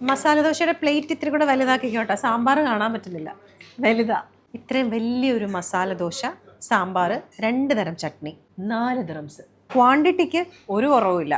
മസാല ദോശയുടെ പ്ലേറ്റ് ഇത്തിരി കൂടെ വലുതാക്കിക്കോട്ടെ, സാമ്പാർ കാണാൻ പറ്റുന്നില്ല, വലുതാ. ഇത്രയും വലിയൊരു മസാല ദോശ, സാമ്പാർ, 2 തരം ചട്നി, 4 ദിറംസ്. ക്വാണ്ടിറ്റിക്ക് ഒരു കുറവുമില്ല,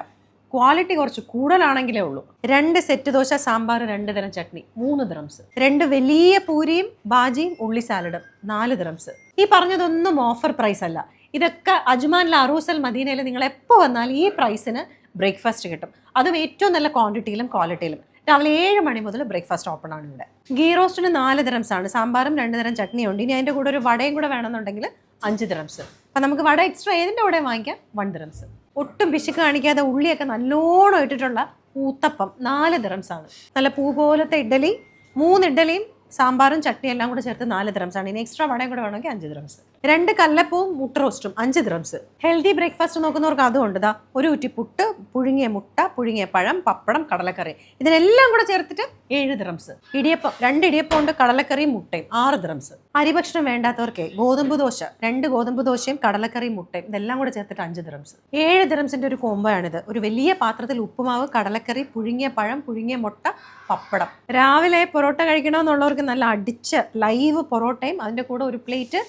ക്വാളിറ്റി കുറച്ച് കൂടുതലാണെങ്കിലേ ഉള്ളൂ. 2 സെറ്റ് ദോശ, സാമ്പാർ, 2 തരം ചട്നി, 3 ദിറംസ്. 2 വലിയ പൂരിയും ബാജിയും ഉള്ളി സാലഡും, 4 ദിറംസ്. ഈ പറഞ്ഞതൊന്നും ഓഫർ പ്രൈസ് അല്ല. ഇതൊക്കെ അജ്മാനിലെ അറൂസൽ മദീനയിൽ നിങ്ങൾ എപ്പോൾ വന്നാലും ഈ പ്രൈസിന് ബ്രേക്ക്ഫാസ്റ്റ് കിട്ടും. അതും ഏറ്റവും നല്ല ക്വാണ്ടിറ്റിയിലും ക്വാളിറ്റിയിലും. രാവിലെ 7 മണി മുതൽ ബ്രേക്ക്ഫാസ്റ്റ് ഓപ്പൺ ആണ് ഇവിടെ. ഗീ റോസ്റ്റിന് 4 ദിറംസ് ആണ്, സാമ്പാറും 2 തരം ചട്നിയുണ്ട്. ഇനി അതിൻ്റെ കൂടെ ഒരു വടയും കൂടെ വേണമെന്നുണ്ടെങ്കിൽ 5 ദിറംസ്. അപ്പം നമുക്ക് വട എക്സ്ട്രാ ഏതിൻ്റെ കൂടെ വാങ്ങിക്കാം, 1 ദിറംസ്. ഒട്ടും പിശുക്ക് കാണിക്കാതെ ഉള്ളിയൊക്കെ നല്ലോണം ഇട്ടിട്ടുള്ള ഊത്തപ്പം 4 ദിറംസ് ആണ്. നല്ല പൂ പോലത്തെ ഇഡ്ഡലി, 3 ഇഡ്ഡലിയും സാമ്പാറും ചട്നിയും എല്ലാം കൂടെ ചേർത്ത് 4 ദിറംസ് ആണ്. ഇനി എക്സ്ട്രാ വടയും കൂടെ വേണമെങ്കിൽ 5 ദിറംസ്. 2 കല്ലപ്പവും മുട്ട റോസ്റ്റും 5 ദിറംസ്. ഹെൽത്തി ബ്രേക്ക്ഫാസ്റ്റ് നോക്കുന്നവർക്ക് അതും ഉണ്ട്. ദാ ഒരു കുറ്റി പുട്ട്, പുഴുങ്ങിയ മുട്ട, പുഴുങ്ങിയ പഴം, പപ്പടം, കടലക്കറി, ഇതിനെല്ലാം കൂടെ ചേർത്തിട്ട് 7 ദിറംസ്. ഇടിയപ്പം 2 ഇടിയപ്പം ഉണ്ട്, കടലക്കറിയും മുട്ടയും 6 ദിറംസ്. അരിഭക്ഷണം വേണ്ടാത്തവർക്ക് ഗോതമ്പ് ദോശ, 2 ഗോതമ്പ് ദോശയും കടലക്കറിയും മുട്ടയും, ഇതെല്ലാം കൂടെ ചേർത്തിട്ട് 5 ദിറംസ്. 7 ദിറംസിന്റെ ഒരു കോംബോ ആണിത്. ഒരു വലിയ പാത്രത്തിൽ ഉപ്പുമാവ്, കടലക്കറി, പുഴുങ്ങിയ പഴം, പുഴുങ്ങിയ മുട്ട, പപ്പടം. രാവിലെ പൊറോട്ട കഴിക്കണമെന്നുള്ളവർക്ക് നല്ല അടിച്ച ലൈവ് പൊറോട്ടയും അതിൻ്റെ കൂടെ ഒരു പ്ലേറ്റ്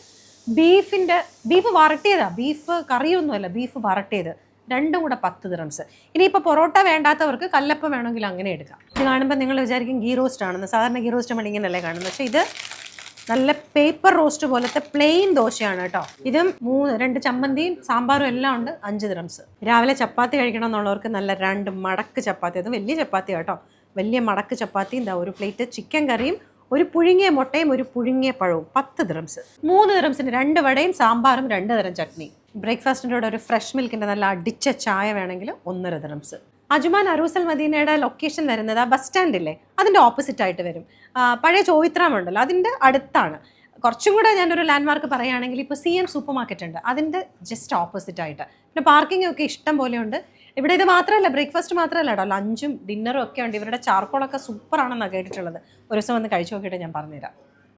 ബീഫ് വരട്ടിയതാ, ബീഫ് കറിയൊന്നുമല്ല, ബീഫ് വരട്ടിയത്, 2 കൂടെ 10 ദിറംസ്. ഇനിയിപ്പോൾ പൊറോട്ട വേണ്ടാത്തവർക്ക് കല്ലപ്പം വേണമെങ്കിൽ അങ്ങനെ എടുക്കാം. ഇത് കാണുമ്പോൾ നിങ്ങൾ വിചാരിക്കും ഗീ റോസ്റ്റ് ആണെന്ന്. സാധാരണ ഗീ റോസ്റ്റ് നമ്മൾ ഇങ്ങനെയല്ലേ കാണുന്നത്, പക്ഷേ ഇത് നല്ല പേപ്പർ റോസ്റ്റ് പോലത്തെ പ്ലെയിൻ ദോശയാണ് കേട്ടോ. ഇതും 2 ചമ്മന്തിയും സാമ്പാറും എല്ലാം ഉണ്ട്, 5 ദിറംസ്. രാവിലെ ചപ്പാത്തി കഴിക്കണം എന്നുള്ളവർക്ക് നല്ല 2 മടക്ക് ചപ്പാത്തി, അത് വലിയ ചപ്പാത്തി കേട്ടോ, വലിയ മടക്ക് ചപ്പാത്തി, എന്താ ഒരു പ്ലേറ്റ് ചിക്കൻ കറിയും, ഒരു പുഴുങ്ങിയ മുട്ടയും, ഒരു പുഴുങ്ങിയ പഴവും, 10 ദിറംസ്. 3 ദിറംസിന് 2 വടയും സാമ്പാറും 2 തരം ചട്നി. ബ്രേക്ക്ഫാസ്റ്റിൻ്റെ കൂടെ ഒരു ഫ്രഷ് മിൽക്കിൻ്റെ നല്ല അടിച്ച ചായ വേണമെങ്കിൽ 1.5 ദിറംസ്. അജ്മാൻ അറൂസൽ മദീനയുടെ ലൊക്കേഷൻ വരുന്നത് ആ ബസ് സ്റ്റാൻഡില്ലേ, അതിൻ്റെ ഓപ്പോസിറ്റ് ആയിട്ട് വരും. പഴയ ചോയിത്രാമുണ്ടല്ലോ, അതിൻ്റെ അടുത്താണ്. കുറച്ചും കൂടെ ഞാനൊരു ലാൻഡ്മാർക്ക് പറയുകയാണെങ്കിൽ ഇപ്പോൾ CM സൂപ്പർ മാർക്കറ്റ് ഉണ്ട്, അതിൻ്റെ ജസ്റ്റ് ഓപ്പോസിറ്റ് ആയിട്ട്. പിന്നെ പാർക്കിംഗ് ഒക്കെ ഇഷ്ടം പോലെ ഉണ്ട് ഇവിടെ. ഇത് മാത്രമല്ല, ബ്രേക്ക്ഫാസ്റ്റ് മാത്രമല്ല കേട്ടോ, ലഞ്ചും ഡിന്നറും ഒക്കെ ഉണ്ട്. ഇവരുടെ ചാർക്കോളൊക്കെ സൂപ്പറാണെന്നാണ് കേട്ടിട്ടുള്ളത്. ഒരു ദിവസം വന്ന് കഴിച്ചു നോക്കിയിട്ട് ഞാൻ പറഞ്ഞുതരാം.